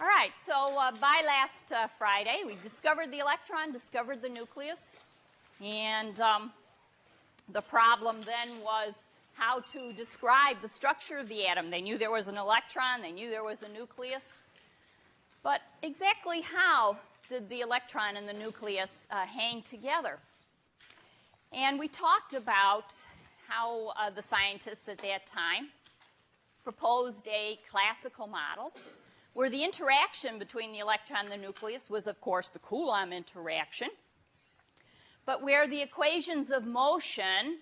All right, so by last Friday, we discovered the electron, discovered the nucleus, and the problem then was how to describe the structure of the atom. They knew there was an electron, they knew there was a nucleus, but exactly how did the electron and the nucleus hang together? And we talked about how the scientists at that time proposed a classical model where the interaction between the electron and the nucleus was, of course, the Coulomb interaction, but where the equations of motion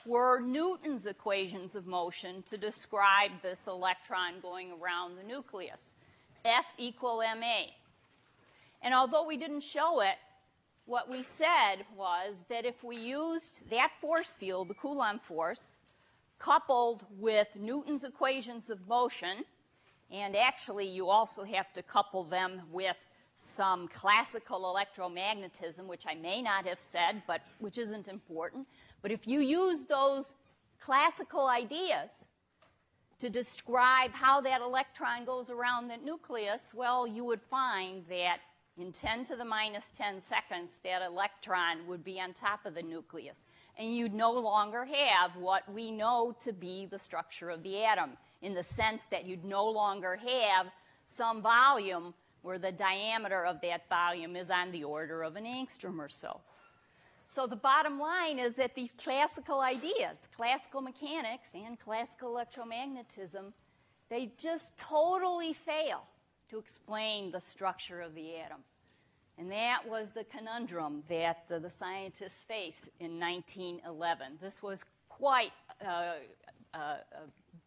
were Newton's equations of motion to describe this electron going around the nucleus, F equal ma. And although we didn't show it, what we said was that if we used that force field, the Coulomb force, coupled with Newton's equations of motion, and actually you also have to couple them with some classical electromagnetism, which I may not have said, but which isn't important. But if you use those classical ideas to describe how that electron goes around the nucleus, well, you would find that in 10 to the minus 10 seconds, that electron would be on top of the nucleus. And you'd no longer have what we know to be the structure of the atom, in the sense that you'd no longer have some volume where the diameter of that volume is on the order of an angstrom or so. So the bottom line is that these classical ideas, classical mechanics and classical electromagnetism, they just totally fail to explain the structure of the atom. And that was the conundrum that the scientists faced in 1911. This was quite a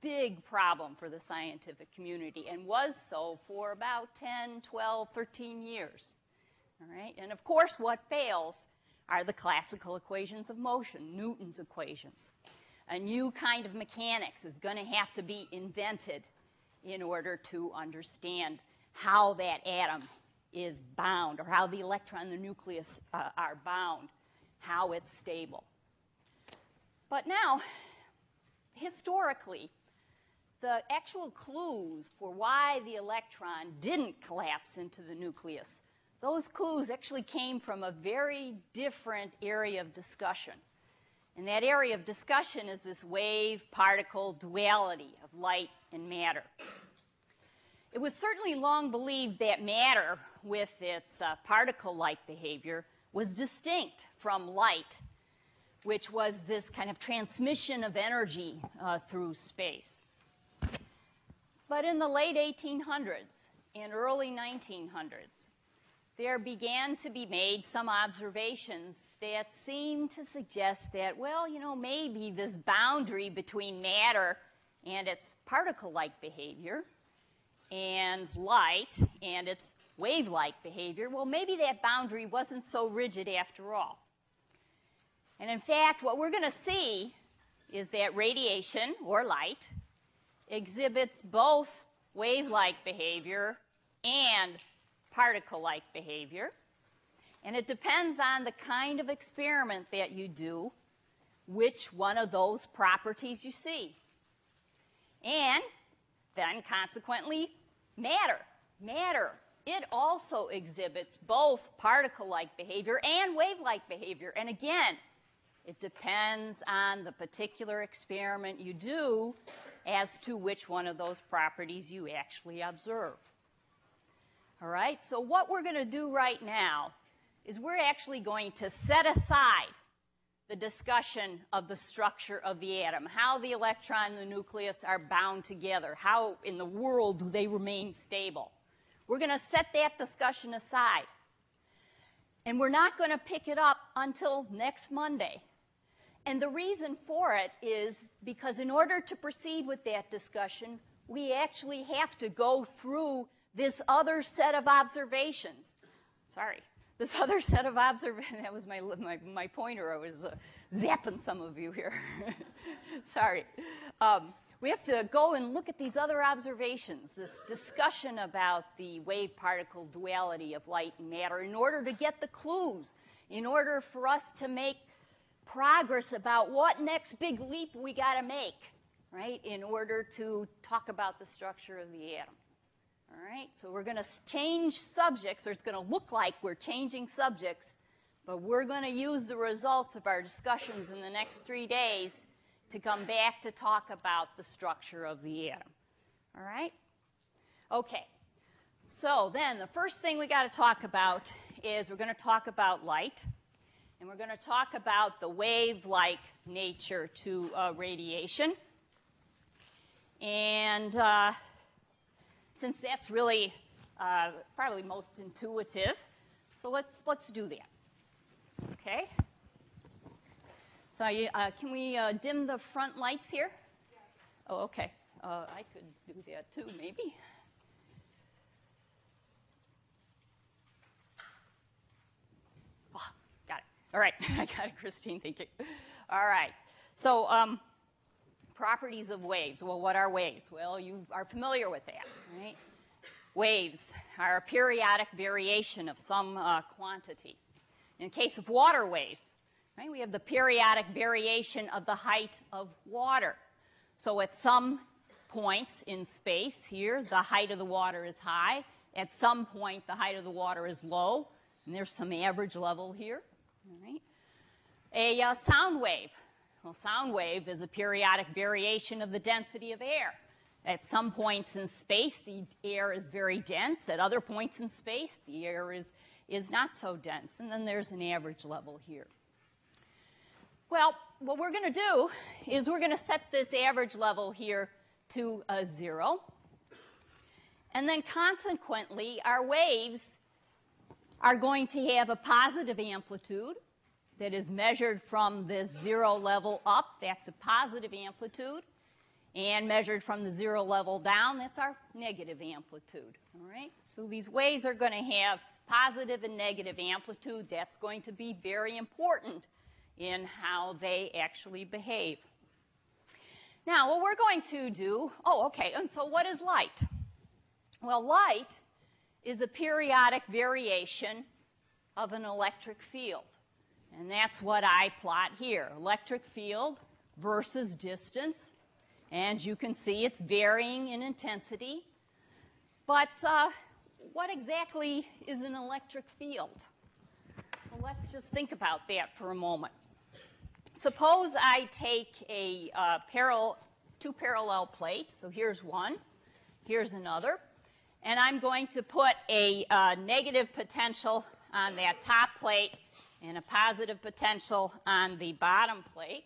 big problem for the scientific community, and was so for about 10, 12, 13 years. All right? And of course, what fails are the classical equations of motion, Newton's equations. A new kind of mechanics is going to have to be invented in order to understand how that atom is bound, or how the electron and the nucleus are bound, how it's stable. But now, historically, the actual clues for why the electron didn't collapse into the nucleus, those clues actually came from a very different area of discussion. And that area of discussion is this wave-particle duality of light and matter. It was certainly long believed that matter, with its particle-like behavior, was distinct from light, which was this kind of transmission of energy through space. But in the late 1800s and early 1900s, there began to be made some observations that seemed to suggest that, well, you know, maybe this boundary between matter and its particle-like behavior and light and its wave-like behavior, well, maybe that boundary wasn't so rigid after all. And in fact, what we're going to see is that radiation, or light, exhibits both wave-like behavior and particle-like behavior. And it depends on the kind of experiment that you do, which one of those properties you see. And then, consequently, matter. Matter, it also exhibits both particle-like behavior and wave-like behavior. And again, it depends on the particular experiment you do as to which one of those properties you actually observe. All right, so what we're going to do right now is we're actually going to set aside the discussion of the structure of the atom, how the electron and the nucleus are bound together, how in the world do they remain stable. We're going to set that discussion aside. And we're not going to pick it up until next Monday. And the reason for it is because in order to proceed with that discussion, we actually have to go through this other set of observations. Sorry. This other set of observations, that was my pointer. I was zapping some of you here. Sorry. We have to go and look at these other observations, this discussion about the wave-particle duality of light and matter, in order to get the clues, in order for us to make progress about what next big leap we got to make, right, in order to talk about the structure of the atom. All right, so we're going to change subjects, or it's going to look like we're changing subjects, but we're going to use the results of our discussions in the next 3 days to come back to talk about the structure of the atom. All right? Okay. So then the first thing we got to talk about is we're going to talk about light, and we're going to talk about the wave-like nature to radiation. And since that's really probably most intuitive, so let's do that. Okay? So can we dim the front lights here? Yeah. Oh, okay. I could do that too, maybe. Oh, got it. All right. I got it, Christine. Thank you. All right. So properties of waves. Well, what are waves? Well, you are familiar with that, right? Waves are a periodic variation of some quantity. In case of water waves, right, we have the periodic variation of the height of water. So at some points in space here, the height of the water is high. At some point, the height of the water is low. And there's some average level here. All right. A sound wave. Well, sound wave is a periodic variation of the density of air. At some points in space, the air is very dense. At other points in space, the air is not so dense. And then there's an average level here. Well, what we're going to do is we're going to set this average level here to 0. And then consequently, our waves are going to have a positive amplitude that is measured from this 0 level up. That's a positive amplitude. And measured from the 0 level down, that's our negative amplitude. All right? So these waves are going to have positive and negative amplitude. That's going to be very important in how they actually behave. Now, what we're going to do, and so what is light? Well, light is a periodic variation of an electric field. And that's what I plot here, electric field versus distance. And you can see it's varying in intensity. But what exactly is an electric field? Well, let's just think about that for a moment. Suppose I take two parallel plates. So here's one, here's another. And I'm going to put a negative potential on that top plate and a positive potential on the bottom plate.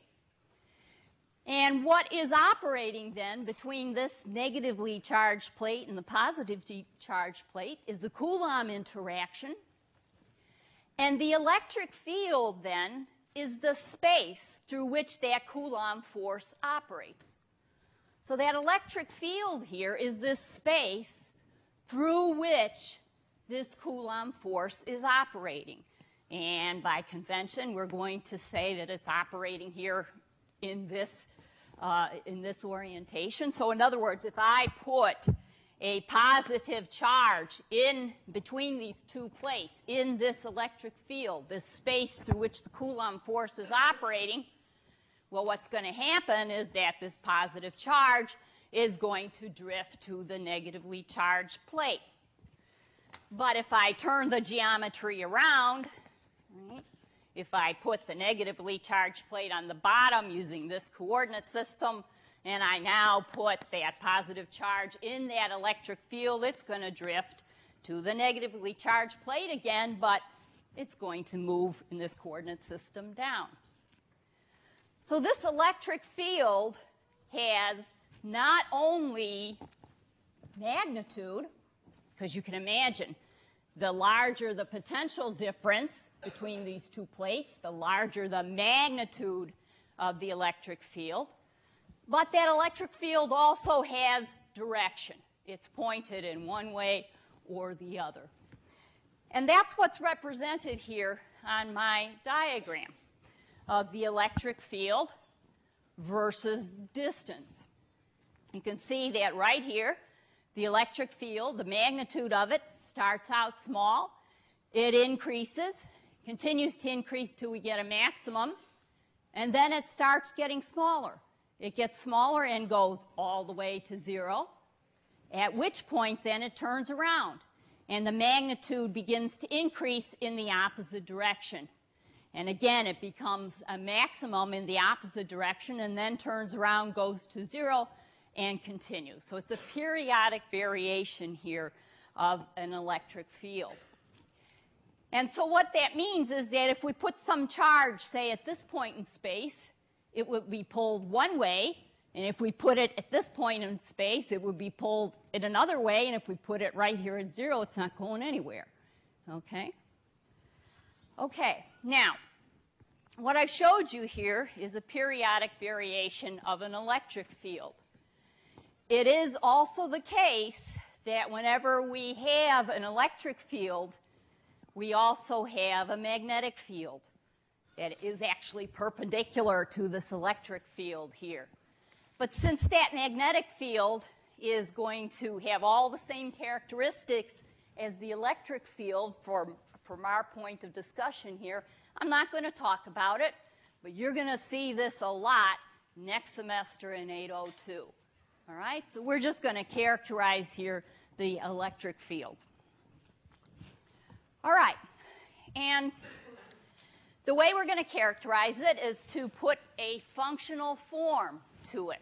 And what is operating then between this negatively charged plate and the positively charged plate is the Coulomb interaction. And the electric field then is the space through which that Coulomb force operates. So that electric field here is this space through which this Coulomb force is operating. And by convention, we're going to say that it's operating here in this orientation. So in other words, if I put a positive charge in between these two plates in this electric field, this space through which the Coulomb force is operating, well, what's going to happen is that this positive charge is going to drift to the negatively charged plate. But if I turn the geometry around, right, if I put the negatively charged plate on the bottom using this coordinate system, and I now put that positive charge in that electric field, it's going to drift to the negatively charged plate again, but it's going to move in this coordinate system down. So this electric field has not only magnitude, because you can imagine the larger the potential difference between these two plates, the larger the magnitude of the electric field. But that electric field also has direction. It's pointed in one way or the other. And that's what's represented here on my diagram of the electric field versus distance. You can see that right here, the electric field, the magnitude of it starts out small. It increases, continues to increase till we get a maximum, and then it starts getting smaller. It gets smaller and goes all the way to 0. at which point then it turns around. And the magnitude begins to increase in the opposite direction. And again, it becomes a maximum in the opposite direction and then turns around, goes to 0, and continues. So it's a periodic variation here of an electric field. And so what that means is that if we put some charge, say, at this point in space, it would be pulled one way. And if we put it at this point in space, it would be pulled in another way. And if we put it right here at 0, it's not going anywhere. Okay? Okay. Now, what I've showed you here is a periodic variation of an electric field. It is also the case that whenever we have an electric field, we also have a magnetic field that is actually perpendicular to this electric field here. But since that magnetic field is going to have all the same characteristics as the electric field from our point of discussion here, I'm not going to talk about it, but you're going to see this a lot next semester in 802. All right? So we're just going to characterize here the electric field. All right. And the way we're going to characterize it is to put a functional form to it.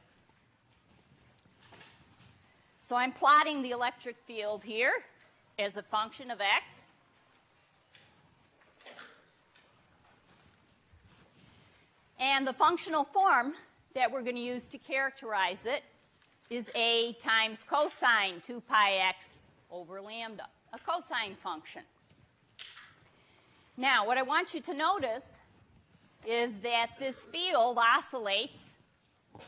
So I'm plotting the electric field here as a function of x. And the functional form that we're going to use to characterize it is a times cosine 2 pi x over lambda, a cosine function. Now, what I want you to notice is that this field oscillates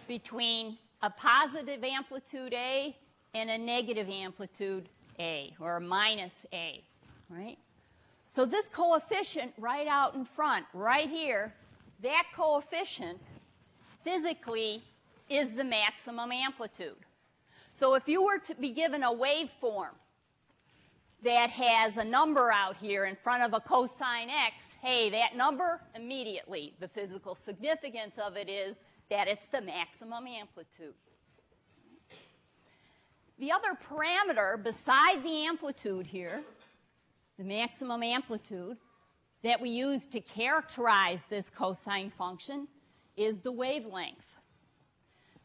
between a positive amplitude A and a negative amplitude A, or a minus A, right? So this coefficient right out in front, right here, that coefficient physically is the maximum amplitude. So if you were to be given a waveform that has a number out here in front of a cosine x, hey, that number immediately, the physical significance of it is that it's the maximum amplitude. The other parameter beside the amplitude here, the maximum amplitude, that we use to characterize this cosine function is the wavelength.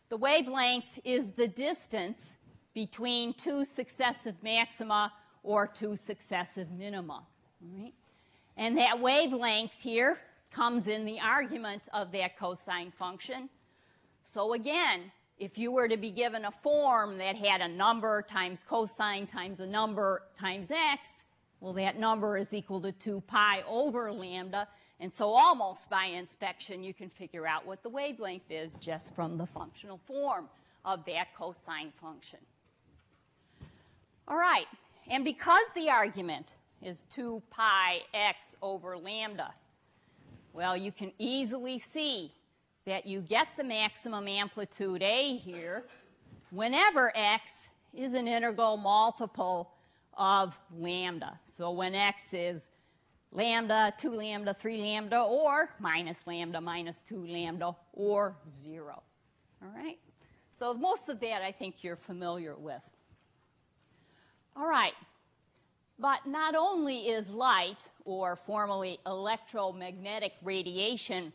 The wavelength is the distance between two successive maxima or two successive minima. Right? And that wavelength here comes in the argument of that cosine function. So again, if you were to be given a form that had a number times cosine times a number times x, well, that number is equal to 2 pi over lambda. And so almost by inspection, you can figure out what the wavelength is just from the functional form of that cosine function. All right. And because the argument is 2 pi x over lambda, well, you can easily see that you get the maximum amplitude A here whenever x is an integral multiple of lambda. So when x is lambda, 2 lambda, 3 lambda, or minus lambda, minus 2 lambda, or 0. All right? So most of that I think you're familiar with. All right. But not only is light, or formally electromagnetic radiation,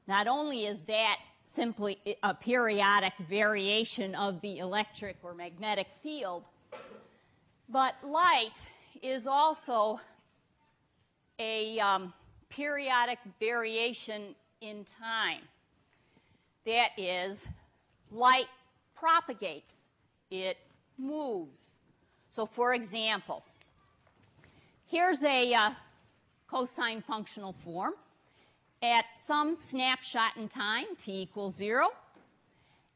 not only is that simply a periodic variation of the electric or magnetic field, but light is also a periodic variation in time. That is, light propagates. It moves. So for example, here's a cosine functional form. At some snapshot in time, t equals 0,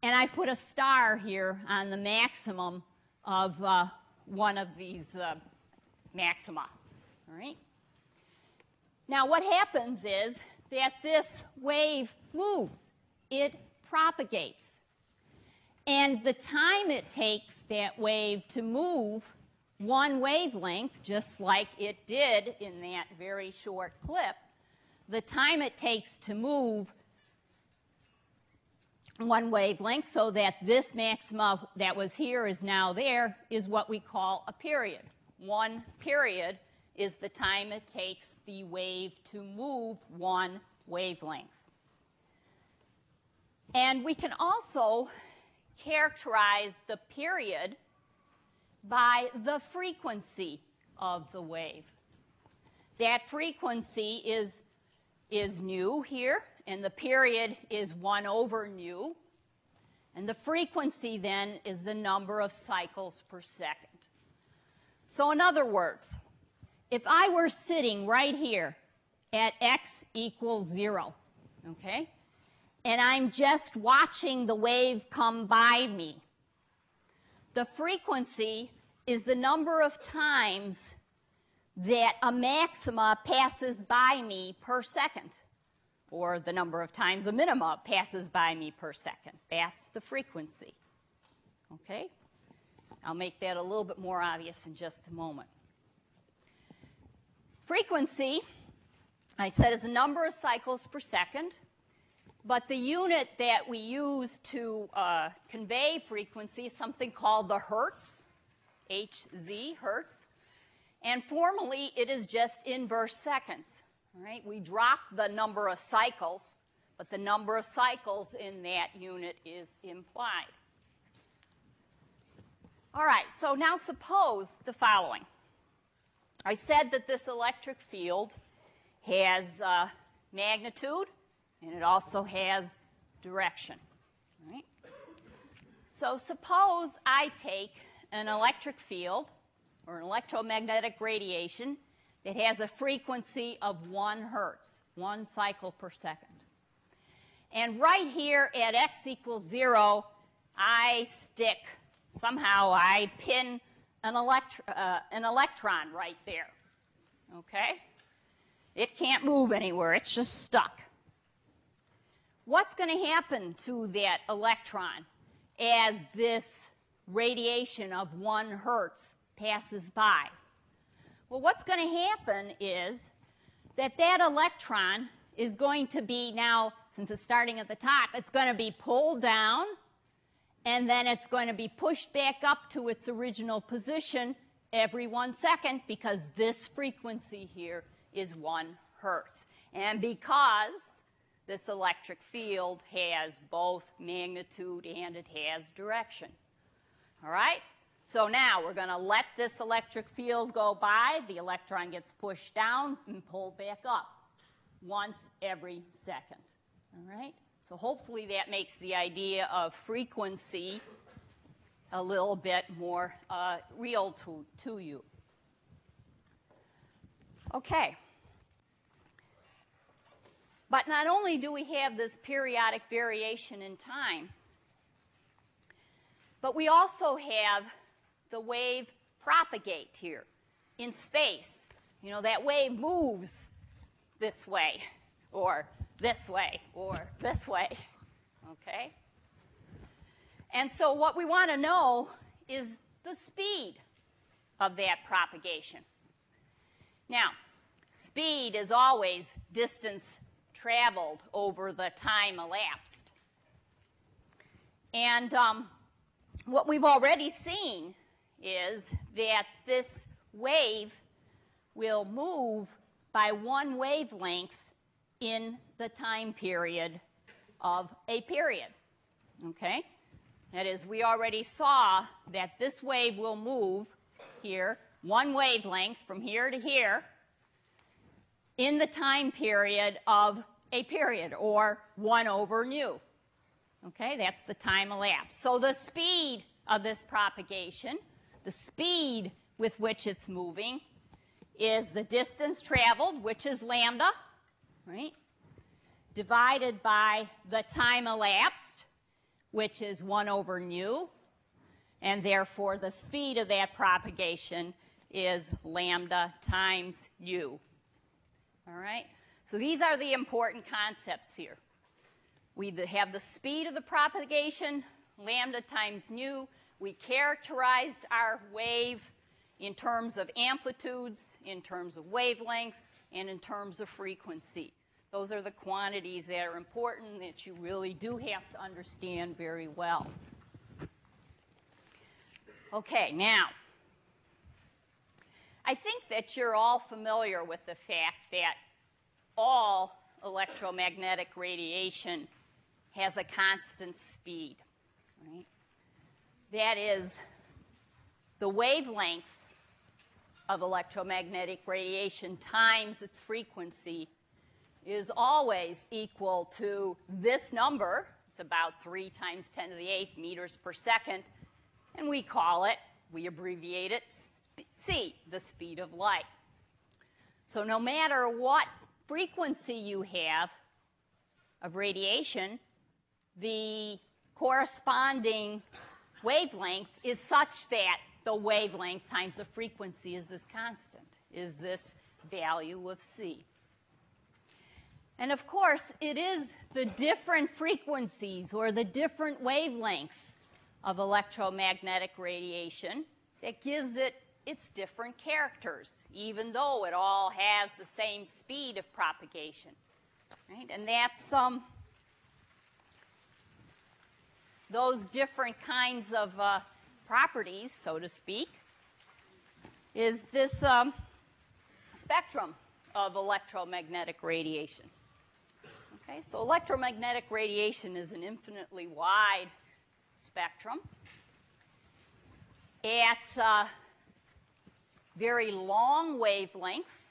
and I put a star here on the maximum of one of these maxima. All right? Now, what happens is that this wave moves. It propagates. And the time it takes that wave to move one wavelength, just like it did in that very short clip, the time it takes to move one wavelength, so that this maxima that was here is now there, is what we call a period. 1 period is the time it takes the wave to move 1 wavelength. And we can also characterize the period by the frequency of the wave. That frequency is nu here, and the period is 1 over nu. And the frequency then is the number of cycles per second. So in other words, if I were sitting right here at x equals 0, okay, and I'm just watching the wave come by me, the frequency is the number of times that a maxima passes by me per second, or the number of times a minima passes by me per second. That's the frequency. Okay? I'll make that a little bit more obvious in just a moment. Frequency, I said, is the number of cycles per second, but the unit that we use to convey frequency is something called the hertz, Hz, hertz. And formally, it is just inverse seconds. All right? We drop the number of cycles, but the number of cycles in that unit is implied. All right, so now suppose the following. I said that this electric field has magnitude, and it also has direction. All right? So suppose I take an electric field or an electromagnetic radiation that has a frequency of 1 hertz, 1 cycle per second. And right here at x equals 0, somehow I pin an electron right there. Okay? It can't move anywhere. It's just stuck. What's going to happen to that electron as this radiation of 1 hertz passes by? Well, what's going to happen is that that electron is going to be now, since it's starting at the top, it's going to be pulled down, and then it's going to be pushed back up to its original position every 1 second, because this frequency here is 1 hertz. And because this electric field has both magnitude and it has direction. All right? So now we're going to let this electric field go by. The electron gets pushed down and pulled back up once every second. All right? So hopefully that makes the idea of frequency a little bit more real to you. Okay. But not only do we have this periodic variation in time, but we also have the wave propagate here in space. You know, that wave moves this way, or this way, or this way. Okay? And so what we want to know is the speed of that propagation. Now, speed is always distance traveled over the time elapsed. And what we've already seen is that this wave will move by 1 wavelength in the time period of a period. Okay? That is, we already saw that this wave will move here 1 wavelength from here to here in the time period of a period, or 1 over nu. Okay, that's the time elapsed. So the speed of this propagation, the speed with which it's moving, is the distance traveled, which is lambda, right, divided by the time elapsed, which is 1 over nu, and therefore the speed of that propagation is lambda times u. All right? So these are the important concepts here. We have the speed of the propagation, lambda times nu. We characterized our wave in terms of amplitudes, in terms of wavelengths, and in terms of frequency. Those are the quantities that are important that you really do have to understand very well. Okay, now, I think that you're all familiar with the fact that all electromagnetic radiation has a constant speed, right? That is, the wavelength of electromagnetic radiation times its frequency is always equal to this number. It's about 3 times 10 to the 8th meters per second. And we call it, we abbreviate it, c, the speed of light. So no matter what frequency you have of radiation, the corresponding wavelength is such that the wavelength times the frequency is this constant, is this value of c. And of course, it is the different frequencies or the different wavelengths of electromagnetic radiation that gives it its different characters, even though it all has the same speed of propagation, right? And that's those different kinds of properties, so to speak, is this spectrum of electromagnetic radiation. Okay, so electromagnetic radiation is an infinitely wide spectrum. At very long wavelengths,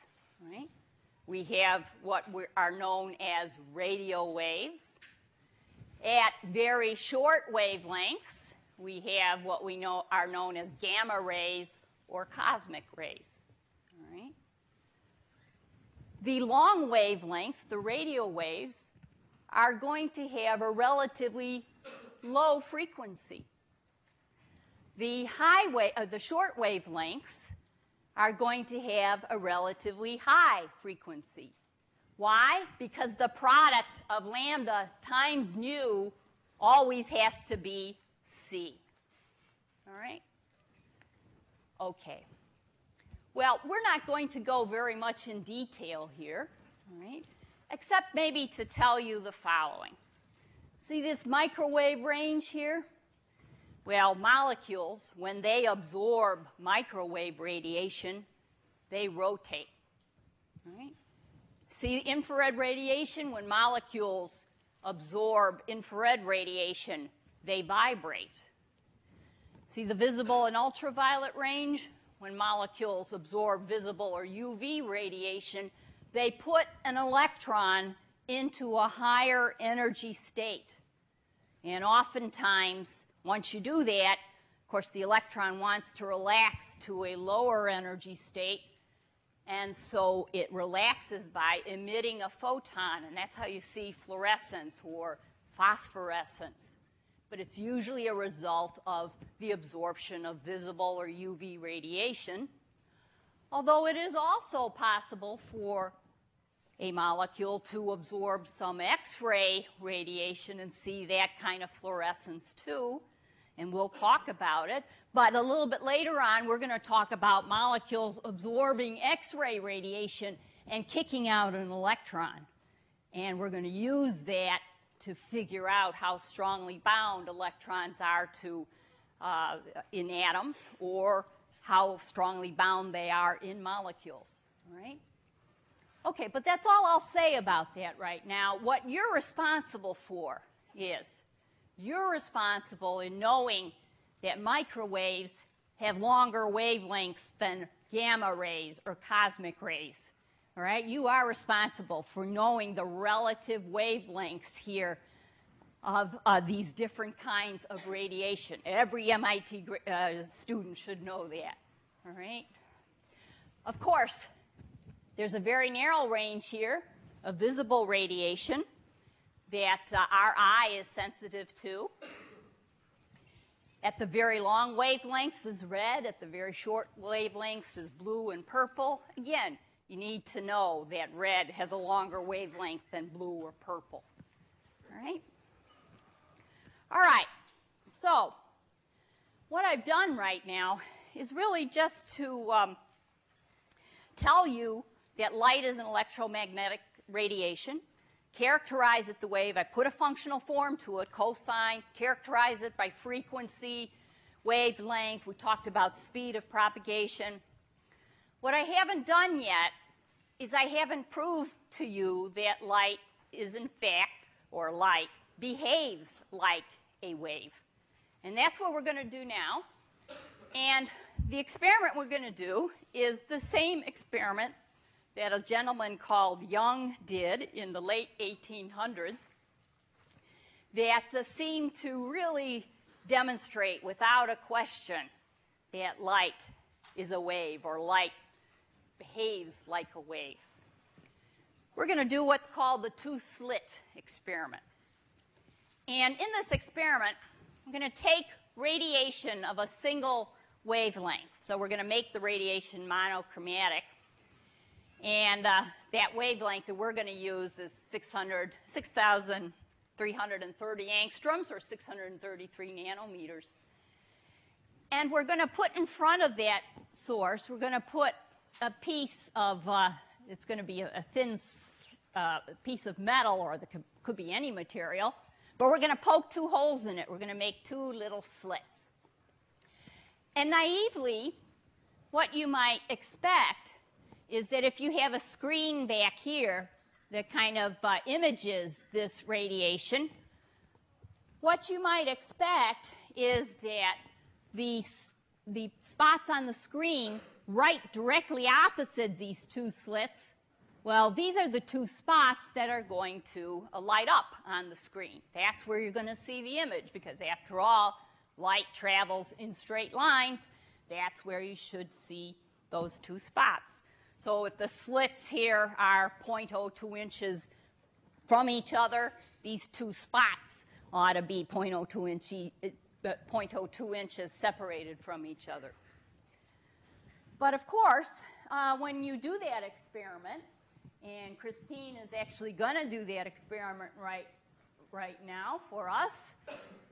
right? We have what are known as radio waves. At very short wavelengths, we have what we know are known as gamma rays or cosmic rays. All right? The long wavelengths, the radio waves, are going to have a relatively low frequency. The short wavelengths are going to have a relatively high frequency. Why? Because the product of lambda times nu always has to be c. All right? Okay. Well, we're not going to go very much in detail here, all right? Except maybe to tell you the following. See this microwave range here? Well, molecules, when they absorb microwave radiation, they rotate. All right? See infrared radiation? When molecules absorb infrared radiation, they vibrate. See the visible and ultraviolet range? When molecules absorb visible or UV radiation, they put an electron into a higher energy state. And oftentimes, once you do that, of course, the electron wants to relax to a lower energy state, and so it relaxes by emitting a photon, and that's how you see fluorescence or phosphorescence. But it's usually a result of the absorption of visible or UV radiation, although it is also possible for a molecule to absorb some X-ray radiation and see that kind of fluorescence too, and we'll talk about it. But a little bit later on, we're going to talk about molecules absorbing X-ray radiation and kicking out an electron. And we're going to use that to figure out how strongly bound electrons are to in atoms, or how strongly bound they are in molecules. All right? Okay, but that's all I'll say about that right now. What you're responsible for is you're responsible in knowing that microwaves have longer wavelengths than gamma rays or cosmic rays. All right? You are responsible for knowing the relative wavelengths here of these different kinds of radiation. Every MIT student should know that. All right? Of course, there's a very narrow range here of visible radiation that our eye is sensitive to. At the very long wavelengths is red. At the very short wavelengths is blue and purple. Again, you need to know that red has a longer wavelength than blue or purple. All right? All right. So what I've done right now is really just to tell you that light is an electromagnetic radiation. characterize it the wave. I put a functional form to it, cosine, characterize it by frequency, wavelength. We talked about speed of propagation. What I haven't done yet is I haven't proved to you that light is in fact, or light behaves like a wave. And that's what we're going to do now. And the experiment we're going to do is the same experiment that a gentleman called Young did in the late 1800s that seemed to really demonstrate without a question that light is a wave, or light behaves like a wave. We're going to do what's called the two-slit experiment. And in this experiment, I'm going to take radiation of a single wavelength. So we're going to make the radiation monochromatic. And that wavelength that we're going to use is 6,330 angstroms, or 633 nanometers. And we're going to put in front of that source, we're going to put a piece of, it's going to be a thin piece of metal, or there could be any material. But we're going to poke two holes in it. We're going to make two little slits. And naively, what you might expect is that if you have a screen back here that kind of images this radiation, what you might expect is that the spots on the screen right directly opposite these two slits, well, these are the two spots that are going to light up on the screen. That's where you're going to see the image, because after all, light travels in straight lines. That's where you should see those two spots. So if the slits here are 0.02 inches from each other, these two spots ought to be 0.02 inches separated from each other. But of course, when you do that experiment, and Christine is actually going to do that experiment right now for us.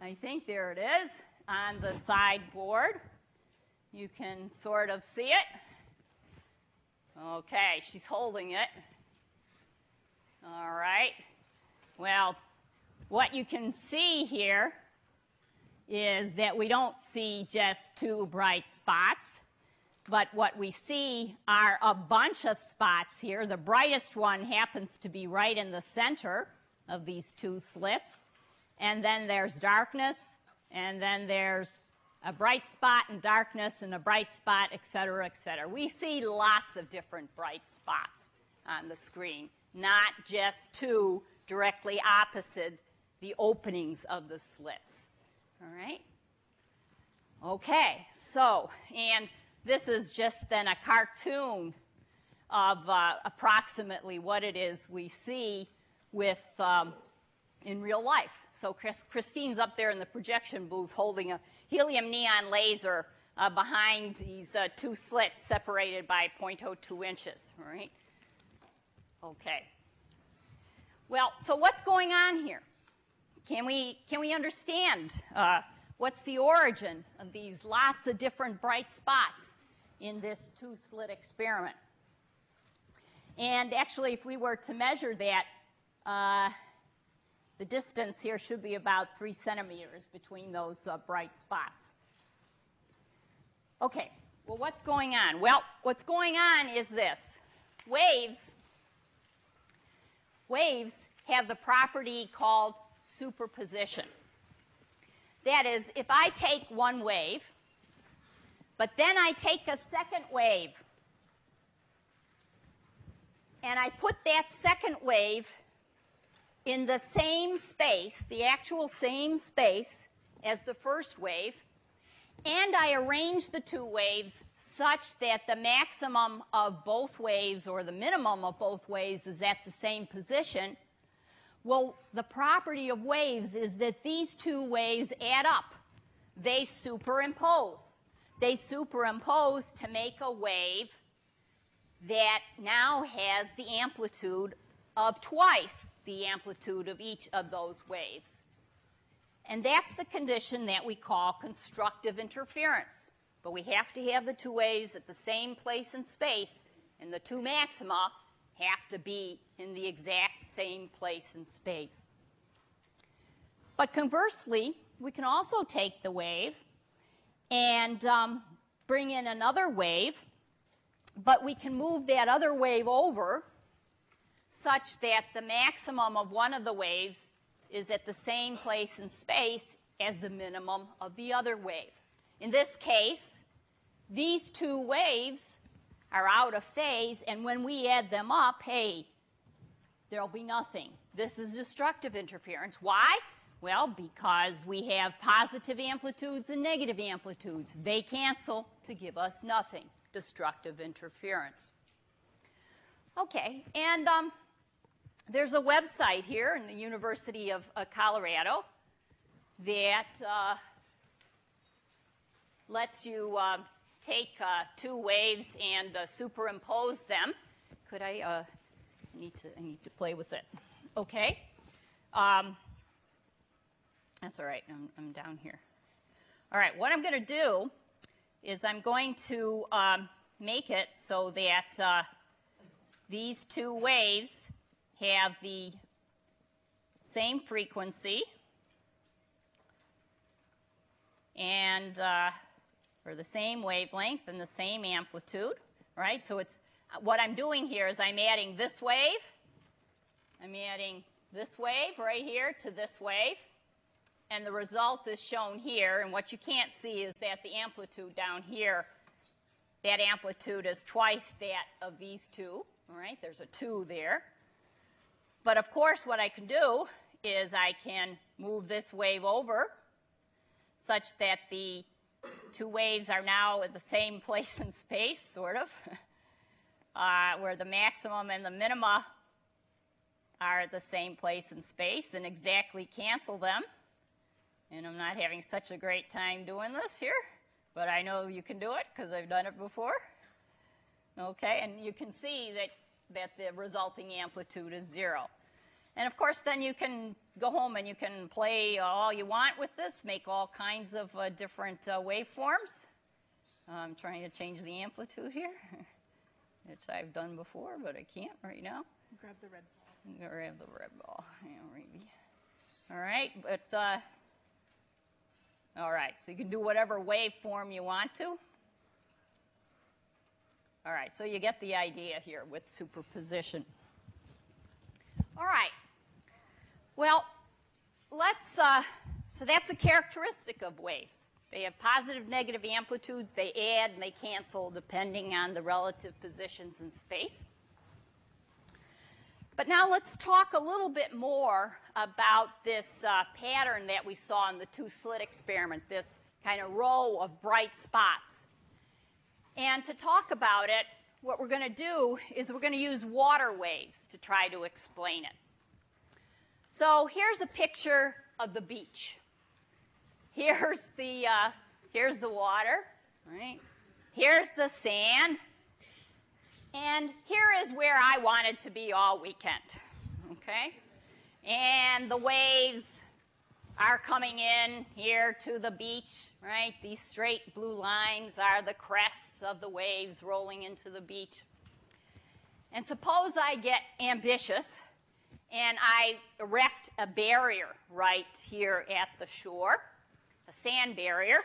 I think there it is on the sideboard. You can sort of see it. Okay, she's holding it. All right. Well, what you can see here is that we don't see just two bright spots. But what we see are a bunch of spots here. The brightest one happens to be right in the center of these two slits. And then there's darkness, and then there's a bright spot and darkness and a bright spot, et cetera, et cetera. We see lots of different bright spots on the screen, not just two directly opposite the openings of the slits. All right? Okay, so, and this is just then a cartoon of approximately what it is we see with in real life. So Christine's up there in the projection booth holding a helium neon laser behind these two slits separated by 0.02 inches. All right? Okay. Well, so what's going on here? Can we understand what's the origin of these lots of different bright spots in this two-slit experiment? And actually, if we were to measure that, the distance here should be about 3 centimeters between those bright spots. Okay, well, what's going on? Well, what's going on is this. Waves have the property called superposition. That is, if I take one wave, but then I take a second wave, and I put that second wave in the same space, the actual same space as the first wave, and I arrange the two waves such that the maximum of both waves or the minimum of both waves is at the same position, well, the property of waves is that these two waves add up. They superimpose. They superimpose to make a wave that now has the amplitude of twice the amplitude of each of those waves. And that's the condition that we call constructive interference. But we have to have the two waves at the same place in space, and the two maxima have to be in the exact same place in space. But conversely, we can also take the wave and bring in another wave, but we can move that other wave over such that the maximum of one of the waves is at the same place in space as the minimum of the other wave. In this case, these two waves are out of phase, and when we add them up, hey, there'll be nothing. This is destructive interference. Why? Well, because we have positive amplitudes and negative amplitudes. They cancel to give us nothing. Destructive interference. Okay, and there's a website here in the University of Colorado that lets you take two waves and superimpose them. Could I need to play with it. Okay. That's all right. I'm down here. All right. What I'm going to do is I'm going to make it so that these two waves have the same frequency and or the same wavelength and the same amplitude, right? So it's what I'm doing here is I'm adding this wave. I'm adding this wave right here to this wave. And the result is shown here. And what you can't see is that the amplitude down here, that amplitude is twice that of these two. All right, there's a 2 there. But of course, what I can do is I can move this wave over such that the two waves are now at the same place in space, sort of, where the maximum and the minima are at the same place in space, and exactly cancel them. And I'm not having such a great time doing this here, but I know you can do it because I've done it before. Okay, and you can see that the resulting amplitude is 0. And of course, then you can go home and you can play all you want with this, make all kinds of different waveforms. I'm trying to change the amplitude here, which I've done before, but I can't right now. Grab the red ball. Grab the red ball, yeah, maybe. All right, but all right, so you can do whatever waveform you want to. All right, so you get the idea here with superposition. All right. Well, let's, so that's a characteristic of waves. They have positive, negative amplitudes. They add and they cancel depending on the relative positions in space. But now let's talk a little bit more about this pattern that we saw in the two-slit experiment, this kind of row of bright spots. And to talk about it, what we're going to do is we're going to use water waves to try to explain it. So here's a picture of the beach. Here's the water, right? Here's the sand. And here is where I wanted to be all weekend, okay? And the waves are coming in here to the beach, right? These straight blue lines are the crests of the waves rolling into the beach. And suppose I get ambitious and I erect a barrier right here at the shore, a sand barrier,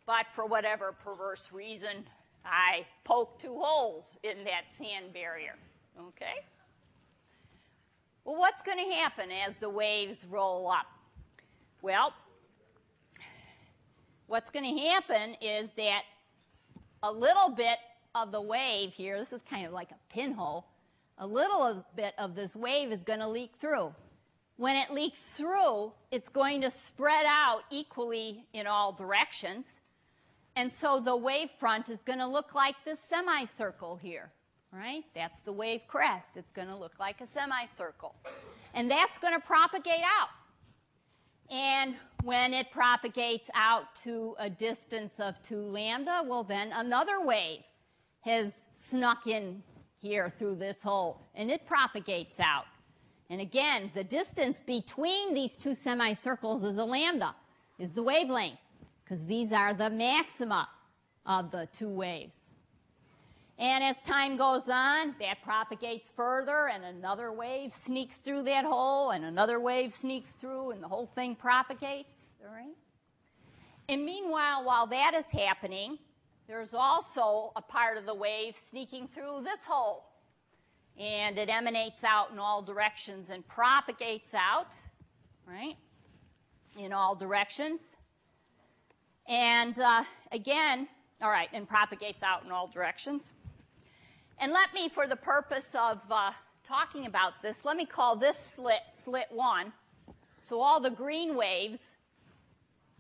but for whatever perverse reason, I poke 2 holes in that sand barrier, okay? Well, what's going to happen as the waves roll up? Well, what's going to happen is that a little bit of the wave here, this is kind of like a pinhole, a little bit of this wave is going to leak through. When it leaks through, it's going to spread out equally in all directions. And so the wave front is going to look like this semicircle here, right? That's the wave crest. It's going to look like a semicircle. And that's going to propagate out. And when it propagates out to a distance of 2 lambda, well, then another wave has snuck in here through this hole, and it propagates out. And again, the distance between these 2 semicircles is a lambda, is the wavelength, because these are the maxima of the 2 waves. And as time goes on, that propagates further, and another wave sneaks through that hole, and another wave sneaks through, and the whole thing propagates. All right? And meanwhile, while that is happening, there's also a part of the wave sneaking through this hole. And it emanates out in all directions and propagates out, right, in all directions. And again, all right, and propagates out in all directions. And let me, for the purpose of talking about this, let me call this slit 1. So all the green waves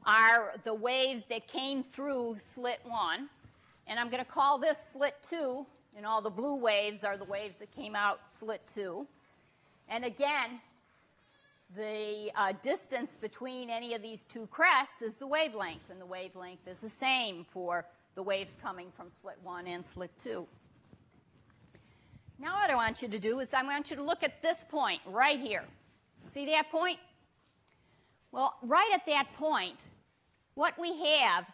are the waves that came through slit 1. And I'm going to call this slit 2, and all the blue waves are the waves that came out slit 2. And again, the distance between any of these two crests is the wavelength, and the wavelength is the same for the waves coming from slit 1 and slit 2. Now what I want you to do is I want you to look at this point right here. See that point? Well, right at that point, what we have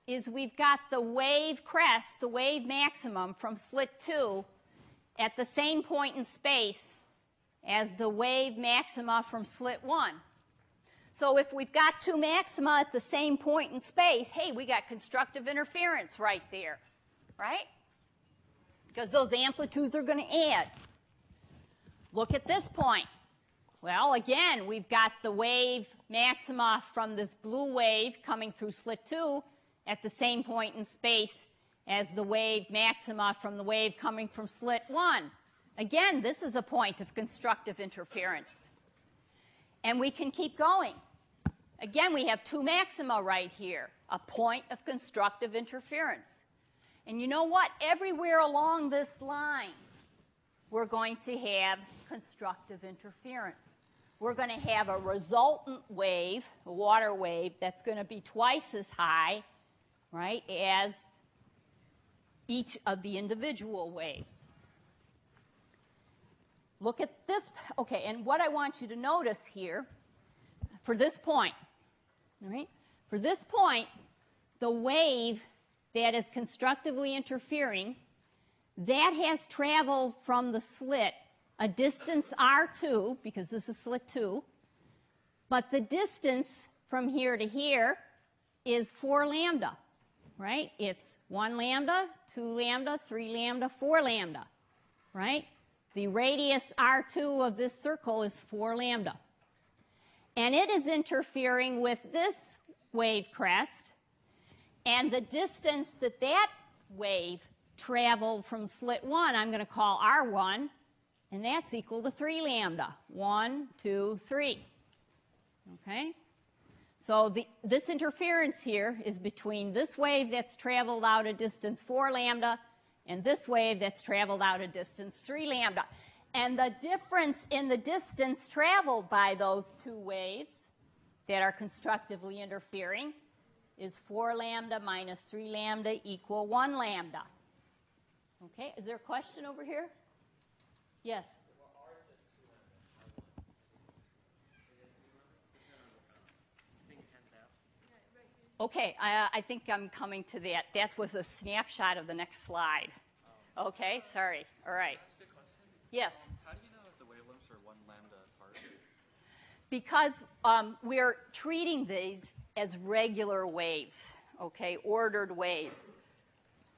is we've got the wave crest, the wave maximum from slit 2 at the same point in space as the wave maxima from slit 1. So if we've got two maxima at the same point in space, hey, we got constructive interference right there, right? Because those amplitudes are going to add. Look at this point. Well, again, we've got the wave maxima from this blue wave coming through slit 2 at the same point in space as the wave maxima from the wave coming from slit 1. Again, this is a point of constructive interference. And we can keep going. Again, we have two maxima right here, a point of constructive interference. And you know what? Everywhere along this line, we're going to have constructive interference. We're going to have a resultant wave, a water wave, that's going to be twice as high, right, as each of the individual waves. Look at this. Okay, and what I want you to notice here, for this point, all right, for this point, the wave that is constructively interfering, that has traveled from the slit a distance r2, because this is slit 2, but the distance from here to here is 4 lambda, right? It's 1 lambda, 2 lambda, 3 lambda, 4 lambda, right? The radius r2 of this circle is 4 lambda. And it is interfering with this wave crest, and the distance that that wave traveled from slit 1, I'm going to call r1, and that's equal to 3 lambda. 1, 2, 3. Okay? So this interference here is between this wave that's traveled out a distance 4 lambda and this wave that's traveled out a distance 3 lambda. And the difference in the distance traveled by those two waves that are constructively interfering is 4 lambda minus 3 lambda equal 1 lambda. Okay, is there a question over here? Yes? Well, ours is 2 lambda. Okay, I think I'm coming to that. That was a snapshot of the next slide. Okay, sorry. All right. Can I ask a question? Yes? How do you know if the wavelengths are 1 lambda apart? Because we're treating these as regular waves, okay, ordered waves.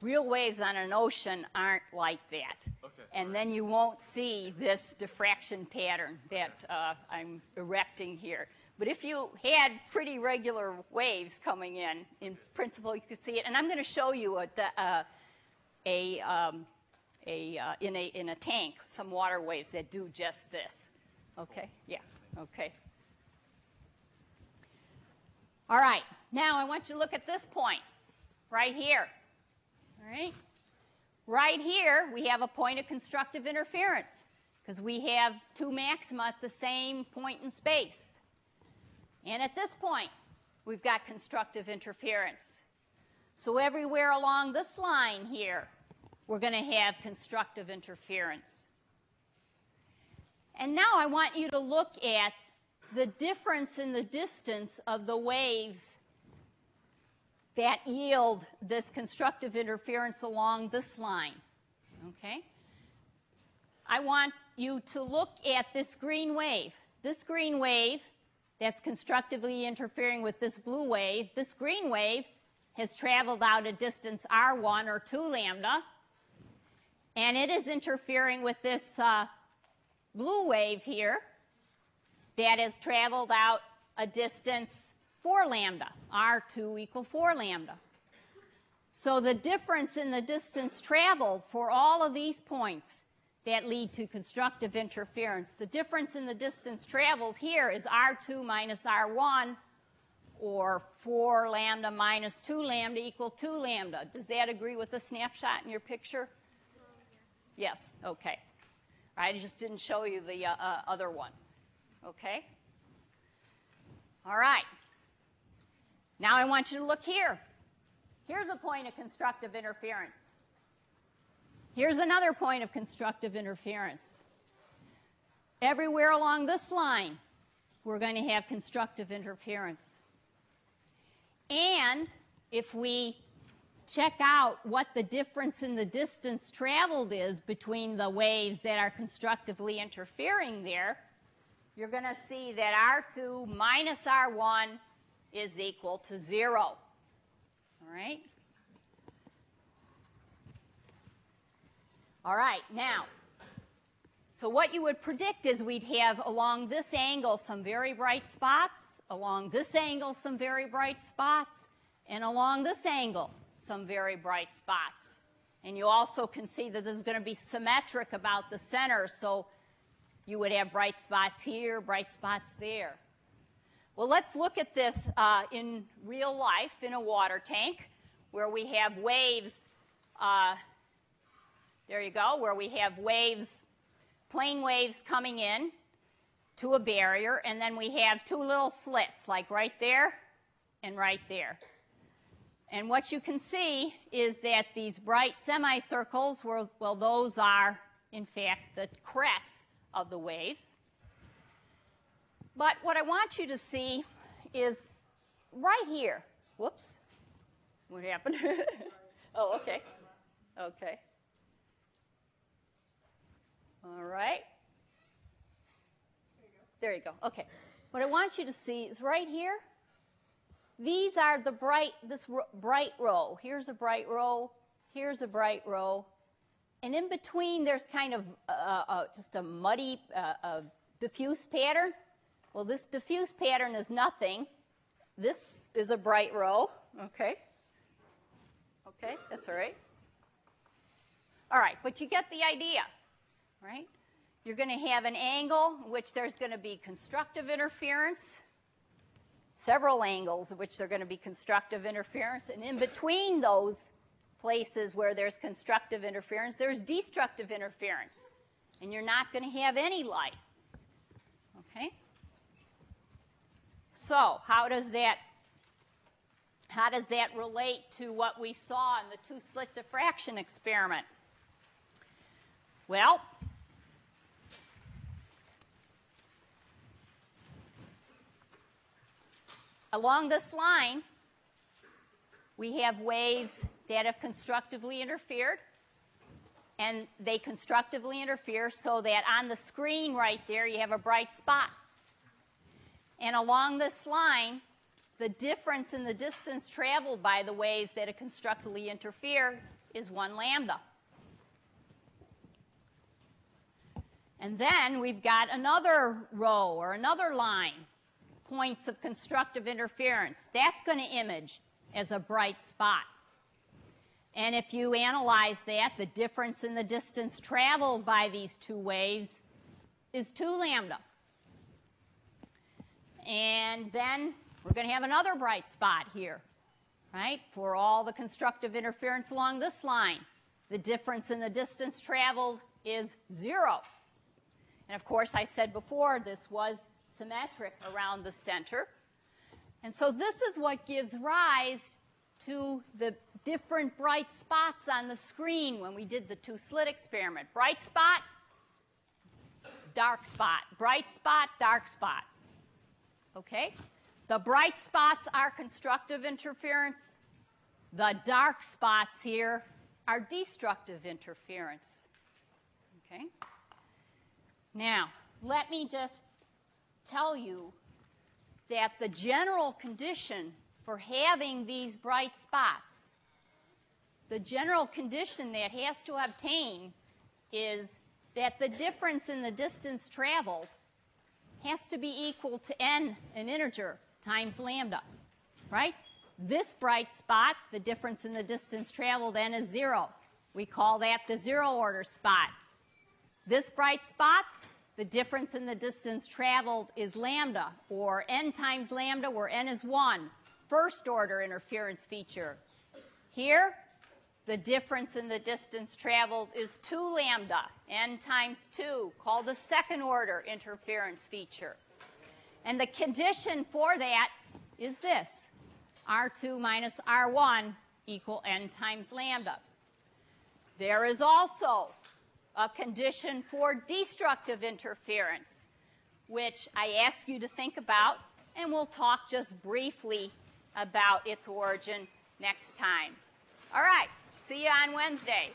Real waves on an ocean aren't like that. Okay. And then you won't see this diffraction pattern that I'm erecting here. But if you had pretty regular waves coming in principle, you could see it. And I'm going to show you in a tank some water waves that do just this. Okay? Yeah. Okay. All right. Now I want you to look at this point right here. All right? Right here, we have a point of constructive interference because we have two maxima at the same point in space. And at this point, we've got constructive interference. So everywhere along this line here, we're going to have constructive interference. And now I want you to look at the difference in the distance of the waves that yield this constructive interference along this line. Okay? I want you to look at this green wave. This green wave that's constructively interfering with this blue wave, this green wave has traveled out a distance r1 or 2 lambda, and it is interfering with this blue wave here that has traveled out a distance 4 lambda, r2 equal 4 lambda. So the difference in the distance traveled for all of these points that lead to constructive interference, the difference in the distance traveled here is r2 minus r1, or 4 lambda minus 2 lambda equal 2 lambda. Does that agree with the snapshot in your picture? Yes, okay. I just didn't show you the other one. Okay? All right. Now I want you to look here. Here's a point of constructive interference. Here's another point of constructive interference. Everywhere along this line, we're going to have constructive interference. And if we check out what the difference in the distance traveled is between the waves that are constructively interfering there, you're going to see that R2 minus R1 is equal to 0. All right? All right, now, so what you would predict is we'd have along this angle some very bright spots, along this angle some very bright spots, and along this angle some very bright spots. And you also can see that this is going to be symmetric about the center, so you would have bright spots here, bright spots there. Well, let's look at this in real life in a water tank where we have waves, there you go, where we have waves, plane waves coming in to a barrier, and then we have two little slits, like right there and right there. And what you can see is that these bright semicircles, well, those are, in fact, the crests of the waves. But what I want you to see is right here. Whoops. What happened? Oh, okay. Okay. All right. There you go. Okay. What I want you to see is right here. These are the this bright row. Here's a bright row. Here's a bright row. And in between, there's kind of just a muddy, diffuse pattern. Well, this diffuse pattern is nothing. This is a bright row. Okay. Okay, that's all right. All right, but you get the idea, right? You're going to have an angle in which there's going to be constructive interference, several angles in which there's going to be constructive interference, and in between those places where there's constructive interference, there's destructive interference, and you're not going to have any light. Okay? So how does that relate to what we saw in the two-slit diffraction experiment? Well, along this line, we have waves that have constructively interfered, and they constructively interfere so that on the screen right there you have a bright spot. And along this line, the difference in the distance traveled by the waves that have constructively interfered is 1 lambda. And then we've got another row or another line, points of constructive interference. That's going to image as a bright spot. And if you analyze that, the difference in the distance traveled by these two waves is 2 lambda. And then we're going to have another bright spot here, right, for all the constructive interference along this line. The difference in the distance traveled is 0. And of course, I said before, this was symmetric around the center. And so this is what gives rise to the different bright spots on the screen when we did the two-slit experiment. Bright spot, dark spot. Bright spot, dark spot. Okay? The bright spots are constructive interference. The dark spots here our destructive interference. Okay? Now, let me just tell you that the general condition for having these bright spots, the general condition that has to obtain is that the difference in the distance traveled has to be equal to n, an integer, times lambda, right? This bright spot, the difference in the distance traveled, n is 0. We call that the 0-order spot. This bright spot, the difference in the distance traveled is lambda, or n times lambda, where n is 1, first-order interference feature. Here, the difference in the distance traveled is 2 lambda, n times 2, called the second-order interference feature. And the condition for that is this, R2 minus R1 equal n times lambda. There is also a condition for destructive interference, which I ask you to think about, and we'll talk just briefly about its origin next time. All right, see you on Wednesday.